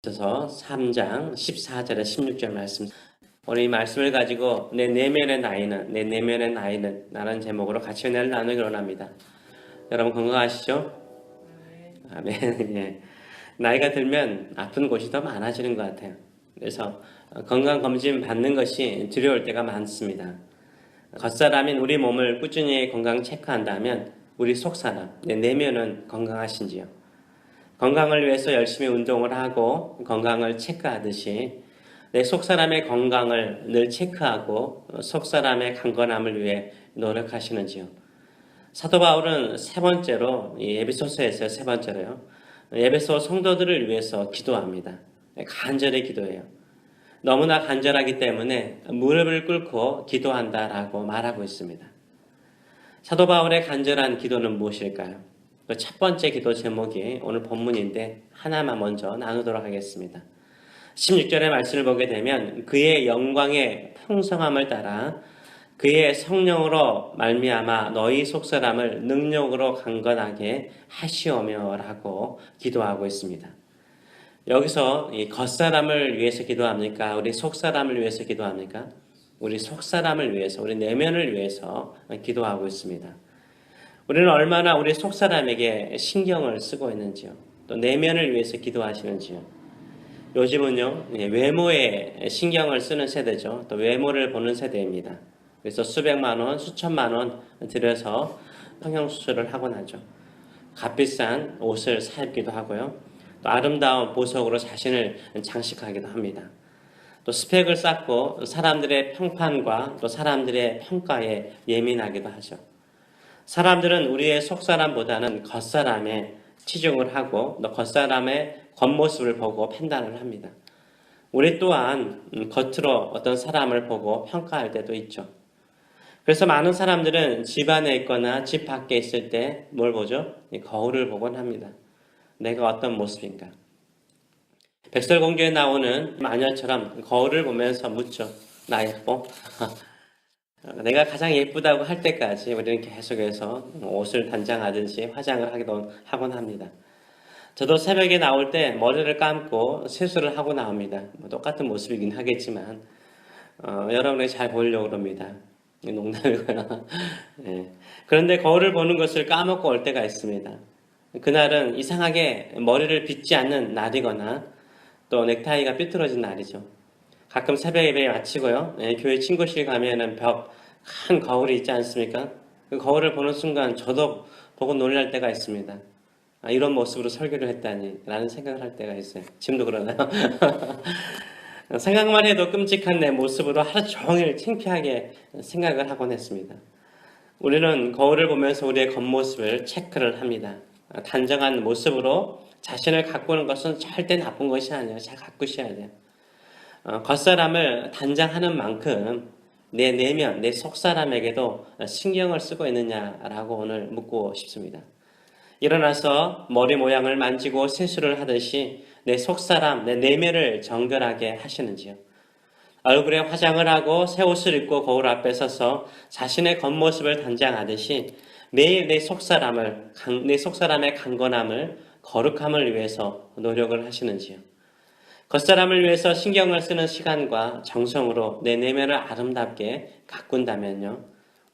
그래서 3장 14절에 16절 말씀. 오늘 이 말씀을 가지고 내 내면의 나이는 라는 제목으로 같이 은혜를 나누기로 합니다. 여러분 건강하시죠? 아멘. 예. 나이가 들면 아픈 곳이 더 많아지는 것 같아요. 그래서 건강검진 받는 것이 두려울 때가 많습니다. 겉사람인 우리 몸을 꾸준히 건강 체크한다면 우리 속사람, 내 내면은 건강하신지요? 건강을 위해서 열심히 운동을 하고 건강을 체크하듯이 내 속사람의 건강을 늘 체크하고 속사람의 강건함을 위해 노력하시는지요? 사도 바울은 세 번째로 에베소서에서 세 번째로요. 에베소 성도들을 위해서 기도합니다. 간절히 기도해요. 너무나 간절하기 때문에 무릎을 꿇고 기도한다라고 말하고 있습니다. 사도 바울의 간절한 기도는 무엇일까요? 그 첫 번째 기도 제목이 오늘 본문인데 하나만 먼저 나누도록 하겠습니다. 16절의 말씀을 보게 되면 그의 영광의 풍성함을 따라 그의 성령으로 말미암아 너희 속사람을 능력으로 강건하게 하시오며 라고 기도하고 있습니다. 여기서 이 겉사람을 위해서 기도합니까? 우리 속사람을 위해서 기도합니까? 우리 속사람을 위해서, 우리 내면을 위해서 기도하고 있습니다. 우리는 얼마나 우리 속사람에게 신경을 쓰고 있는지요. 또 내면을 위해서 기도하시는지요. 요즘은요, 외모에 신경을 쓰는 세대죠. 또 외모를 보는 세대입니다. 그래서 수백만 원, 수천만 원 들여서 성형수술을 하곤 하죠. 값비싼 옷을 사입기도 하고요. 또 아름다운 보석으로 자신을 장식하기도 합니다. 또 스펙을 쌓고 사람들의 평판과 또 사람들의 평가에 예민하기도 하죠. 사람들은 우리의 속사람보다는 겉사람에 치중을 하고 또 겉사람의 겉모습을 보고 판단을 합니다. 우리 또한 겉으로 어떤 사람을 보고 평가할 때도 있죠. 그래서 많은 사람들은 집 안에 있거나 집 밖에 있을 때 뭘 보죠? 거울을 보곤 합니다. 내가 어떤 모습인가? 백설공주에 나오는 마녀처럼 거울을 보면서 묻죠. 나 예뻐? 내가 가장 예쁘다고 할 때까지 우리는 계속해서 옷을 단장하듯이 화장을 하곤 합니다. 저도 새벽에 나올 때 머리를 감고 세수를 하고 나옵니다. 똑같은 모습이긴 하겠지만 여러분에게 잘 보이려고 합니다. 농담이고요. 네. 그런데 거울을 보는 것을 까먹고 올 때가 있습니다. 그날은 이상하게 머리를 빗지 않는 날이거나 또 넥타이가 삐뚤어진 날이죠. 가끔 새벽 예배 마치고요. 교회 친구실 가면은 큰 거울이 있지 않습니까? 그 거울을 보는 순간 저도 보고 놀랄 때가 있습니다. 이런 모습으로 설교를 했다니 라는 생각을 할 때가 있어요. 지금도 그러나요? 생각만 해도 끔찍한 내 모습으로 하루 종일 창피하게 생각을 하곤 했습니다. 우리는 거울을 보면서 우리의 겉모습을 체크를 합니다. 단정한 모습으로 자신을 가꾸는 것은 절대 나쁜 것이 아니에요. 잘 가꾸셔야 돼요. 겉사람을 단장하는 만큼 내 내면, 내 속사람에게도 신경을 쓰고 있느냐라고 오늘 묻고 싶습니다. 일어나서 머리 모양을 만지고 세수를 하듯이 내 속사람, 내 내면을 정결하게 하시는지요. 얼굴에 화장을 하고 새 옷을 입고 거울 앞에 서서 자신의 겉모습을 단장하듯이 매일 내 속사람의 강건함을, 거룩함을 위해서 노력을 하시는지요. 겉사람을 위해서 신경을 쓰는 시간과 정성으로 내 내면을 아름답게 가꾼다면요.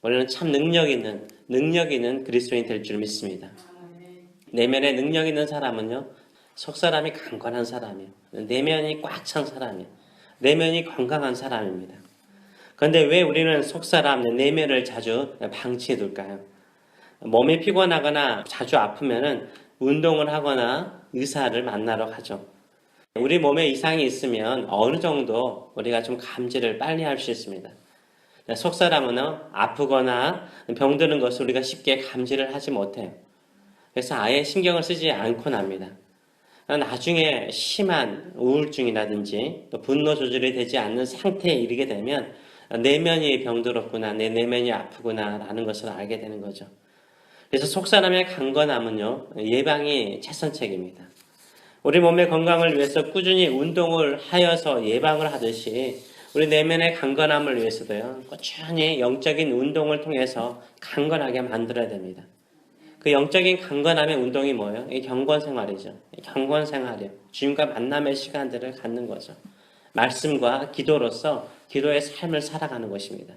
우리는 참 능력 있는 그리스도인이 될 줄 믿습니다. 내면에 능력 있는 사람은요. 속사람이 강건한 사람이에요. 내면이 꽉 찬 사람이에요. 내면이 건강한 사람입니다. 그런데 왜 우리는 속사람, 내면을 자주 방치해 둘까요? 몸이 피곤하거나 자주 아프면은 운동을 하거나 의사를 만나러 가죠. 우리 몸에 이상이 있으면 어느 정도 우리가 좀 감지를 빨리 할 수 있습니다. 속사람은 아프거나 병드는 것을 우리가 쉽게 감지를 하지 못해요. 그래서 아예 신경을 쓰지 않고 납니다. 나중에 심한 우울증이라든지 또 분노 조절이 되지 않는 상태에 이르게 되면 내면이 병들었구나, 내 내면이 아프구나 라는 것을 알게 되는 거죠. 그래서 속사람의 강건함은요, 예방이 최선책입니다. 우리 몸의 건강을 위해서 꾸준히 운동을 하여서 예방을 하듯이 우리 내면의 강건함을 위해서도요, 꾸준히 영적인 운동을 통해서 강건하게 만들어야 됩니다. 그 영적인 강건함의 운동이 뭐예요? 이 경건 생활이죠. 경건 생활이요. 주님과 만남의 시간들을 갖는 거죠. 말씀과 기도로서 기도의 삶을 살아가는 것입니다.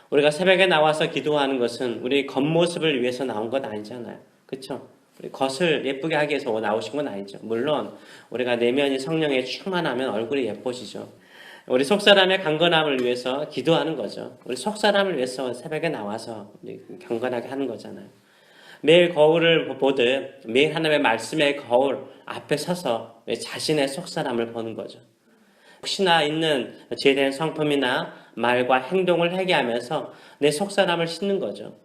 우리가 새벽에 나와서 기도하는 것은 우리 겉모습을 위해서 나온 것 아니잖아요. 그렇죠? 우리 겉을 예쁘게 하기 위해서 나오신 건 아니죠. 물론 우리가 내면이 성령에 충만하면 얼굴이 예뻐지죠. 우리 속사람의 강건함을 위해서 기도하는 거죠. 우리 속사람을 위해서 새벽에 나와서 경건하게 하는 거잖아요. 매일 거울을 보듯 매일 하나님의 말씀의 거울 앞에 서서 자신의 속사람을 보는 거죠. 혹시나 있는 죄된 성품이나 말과 행동을 회개하면서 내 속사람을 씻는 거죠.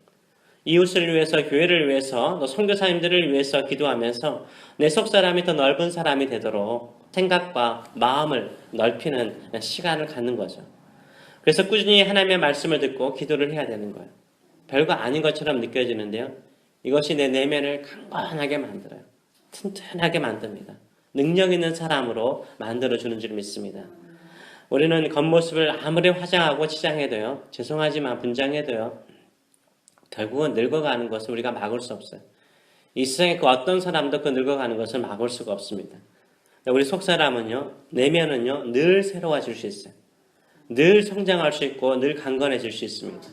이웃을 위해서, 교회를 위해서, 또 선교사님들을 위해서 기도하면서 내 속사람이 더 넓은 사람이 되도록 생각과 마음을 넓히는 시간을 갖는 거죠. 그래서 꾸준히 하나님의 말씀을 듣고 기도를 해야 되는 거예요. 별거 아닌 것처럼 느껴지는데요. 이것이 내 내면을 강건하게 만들어요. 튼튼하게 만듭니다. 능력 있는 사람으로 만들어주는 줄 믿습니다. 우리는 겉모습을 아무리 화장하고 치장해도요, 죄송하지만 분장해도요, 결국은 늙어가는 것을 우리가 막을 수 없어요. 이 세상에 그 어떤 사람도 그 늙어가는 것을 막을 수가 없습니다. 우리 속사람은요, 내면은요, 늘 새로워질 수 있어요. 늘 성장할 수 있고 늘 강건해질 수 있습니다.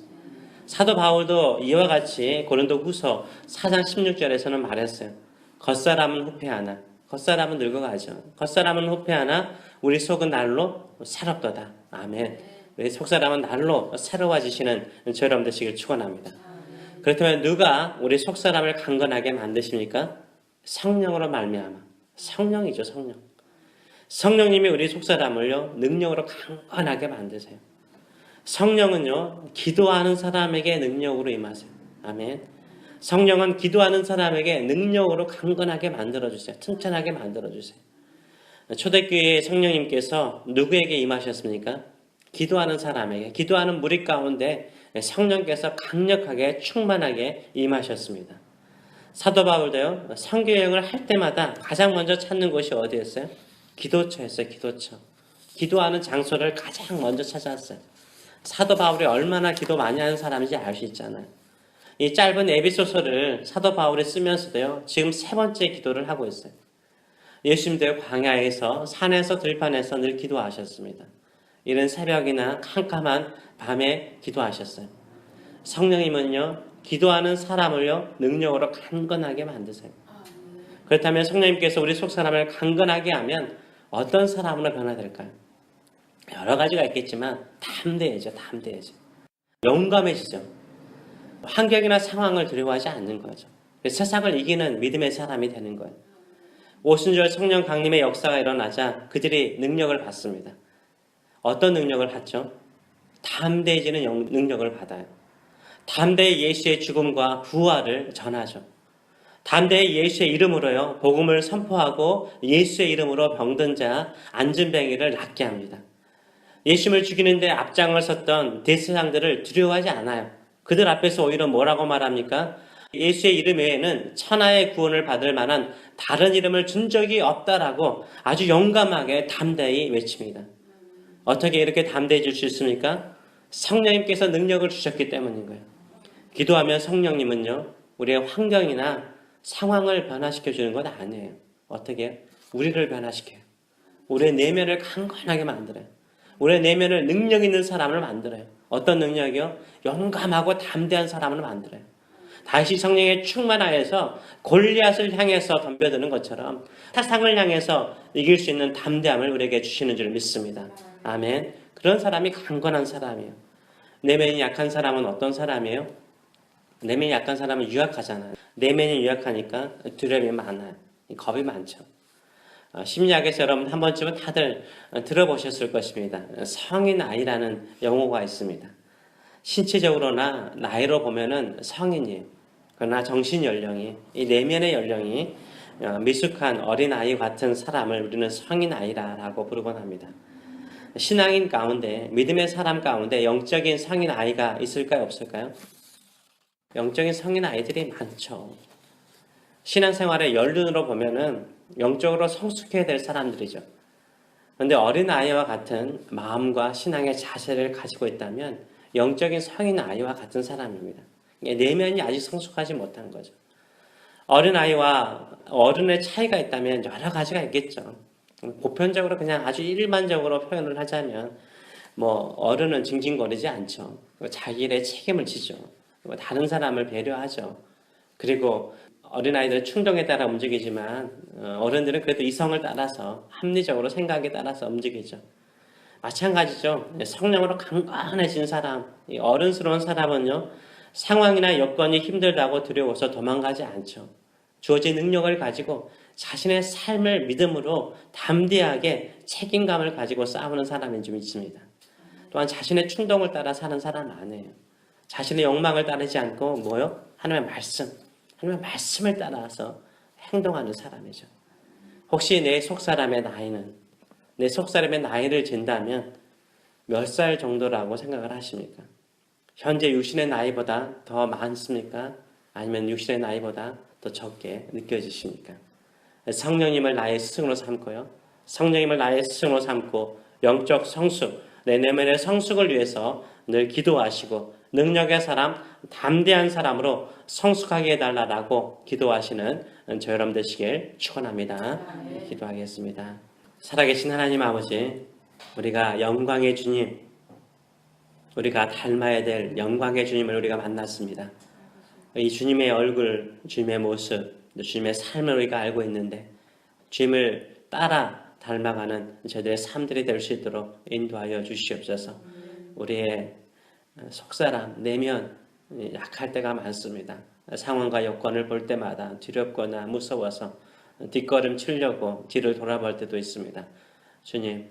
사도 바울도 이와 같이 고린도후서 4장 16절에서는 말했어요. 겉사람은 후패하나, 겉사람은 늙어가죠. 겉사람은 후패하나 우리 속은 날로 새롭도다. 아멘. 우리 속사람은 날로 새로워지시는 저 여러분 되시길 축원합니다. 그렇다면 누가 우리 속사람을 강건하게 만드십니까? 성령으로 말미암아. 성령이죠, 성령. 성령님이 우리 속사람을요, 능력으로 강건하게 만드세요. 성령은요, 기도하는 사람에게 능력으로 임하세요. 아멘. 성령은 기도하는 사람에게 능력으로 강건하게 만들어주세요. 튼튼하게 만들어주세요. 초대교회의 성령님께서 누구에게 임하셨습니까? 기도하는 사람에게, 기도하는 무리 가운데 성령께서 강력하게 충만하게 임하셨습니다. 사도 바울도요, 선교여행을 할 때마다 가장 먼저 찾는 곳이 어디였어요? 기도처였어요. 기도처. 기도하는 장소를 가장 먼저 찾았어요. 사도 바울이 얼마나 기도 많이 하는 사람인지 알 수 있잖아요. 이 짧은 에피소서를 사도 바울이 쓰면서도요, 지금 3번째 기도를 하고 있어요. 예수님도 광야에서, 산에서, 들판에서 늘 기도하셨습니다. 이른 새벽이나 캄캄한 밤에 기도하셨어요. 성령님은요, 기도하는 사람을요, 능력으로 강건하게 만드세요. 그렇다면 성령님께서 우리 속 사람을 강건하게 하면 어떤 사람으로 변화될까요? 여러 가지가 있겠지만 담대해져. 용감해지죠. 환경이나 상황을 두려워하지 않는 거죠. 세상을 이기는 믿음의 사람이 되는 거예요. 오순절 성령 강림의 역사가 일어나자 그들이 능력을 받습니다. 어떤 능력을 받죠? 담대해지는 능력을 받아요. 담대히 예수의 죽음과 부활을 전하죠. 담대히 예수의 이름으로요, 복음을 선포하고 예수의 이름으로 병든 자, 안진뱅이를 낫게 합니다. 예수님을 죽이는데 앞장을 섰던 대세상들을 두려워하지 않아요. 그들 앞에서 오히려 뭐라고 말합니까? 예수의 이름 외에는 천하의 구원을 받을 만한 다른 이름을 준 적이 없다라고 아주 용감하게 담대히 외칩니다. 어떻게 이렇게 담대해질 수 있습니까? 성령님께서 능력을 주셨기 때문인 거예요. 기도하면 성령님은요, 우리의 환경이나 상황을 변화시켜주는 건 아니에요. 어떻게? 우리를 변화시켜요. 우리의 내면을 강건하게 만들어요. 우리의 내면을 능력 있는 사람을 만들어요. 어떤 능력이요? 용감하고 담대한 사람을 만들어요. 다시 성령의 충만하여서 골리앗을 향해서 덤벼드는 것처럼 세상을 향해서 이길 수 있는 담대함을 우리에게 주시는 줄 믿습니다. 아멘. 그런 사람이 강건한 사람이에요. 내면이 약한 사람은 어떤 사람이에요? 내면이 약한 사람은 유약하잖아요. 내면이 유약하니까 두려움이 많아요. 겁이 많죠. 심리학에서 여러분 한 번쯤은 다들 들어보셨을 것입니다. 성인 아이라는 용어가 있습니다. 신체적으로나 나이로 보면은 성인이에요. 그러나 정신 연령이, 이 내면의 연령이 미숙한 어린아이 같은 사람을 우리는 성인 아이라고 부르곤 합니다. 신앙인 가운데, 믿음의 사람 가운데 영적인 성인 아이가 있을까요, 없을까요? 영적인 성인 아이들이 많죠. 신앙생활의 연륜으로 보면은 영적으로 성숙해야 될 사람들이죠. 그런데 어린아이와 같은 마음과 신앙의 자세를 가지고 있다면 영적인 성인 아이와 같은 사람입니다. 내면이 아직 성숙하지 못한 거죠. 어린아이와 어른의 차이가 있다면 여러 가지가 있겠죠. 보편적으로 그냥 아주 일반적으로 표현을 하자면 어른은 징징거리지 않죠. 자기 일에 책임을 지죠. 다른 사람을 배려하죠. 그리고 어린아이들은 충동에 따라 움직이지만 어른들은 그래도 이성을 따라서 합리적으로 생각에 따라서 움직이죠. 마찬가지죠. 성령으로 강건해진 사람, 이 어른스러운 사람은요, 상황이나 여건이 힘들다고 두려워서 도망가지 않죠. 주어진 능력을 가지고 자신의 삶을 믿음으로 담대하게 책임감을 가지고 싸우는 사람이 좀 있습니다. 또한 자신의 충동을 따라 사는 사람 아니에요. 자신의 욕망을 따르지 않고 하나님의 말씀을 따라서 행동하는 사람이죠. 혹시 내 속사람의 나이를 잰다면 몇 살 정도라고 생각을 하십니까? 현재 육신의 나이보다 더 많습니까? 아니면 육신의 나이보다 더 적게 느껴지십니까? 성령님을 나의 스승으로 삼고요. 성령님을 나의 스승으로 삼고 영적 성숙, 내 내면의 성숙을 위해서 늘 기도하시고 능력의 사람, 담대한 사람으로 성숙하게 해달라고 기도하시는 저 여러분 되시길 축원합니다. 기도하겠습니다. 살아계신 하나님 아버지, 우리가 영광의 주님, 우리가 닮아야 될 영광의 주님을 우리가 만났습니다. 이 주님의 얼굴, 주님의 모습, 주님의 삶을 우리가 알고 있는데 주님을 따라 닮아가는 저희들의 삶들이 될 수 있도록 인도하여 주시옵소서. 우리의 속사람, 내면 약할 때가 많습니다. 상황과 여건을 볼 때마다 두렵거나 무서워서 뒷걸음 치려고 뒤를 돌아볼 때도 있습니다. 주님,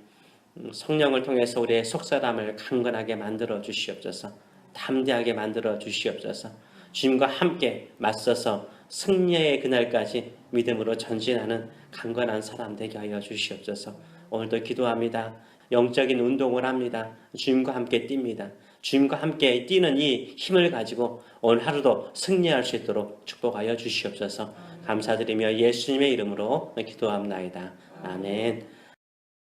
성령을 통해서 우리의 속사람을 강건하게 만들어 주시옵소서. 담대하게 만들어 주시옵소서. 주님과 함께 맞서서 승리의 그날까지 믿음으로 전진하는 강건한 사람 되게 하여 주시옵소서. 오늘도 기도합니다. 영적인 운동을 합니다. 주님과 함께 뜁니다. 주님과 함께 뛰는 이 힘을 가지고 오늘 하루도 승리할 수 있도록 축복하여 주시옵소서. 감사드리며 예수님의 이름으로 기도합나이다. 아멘.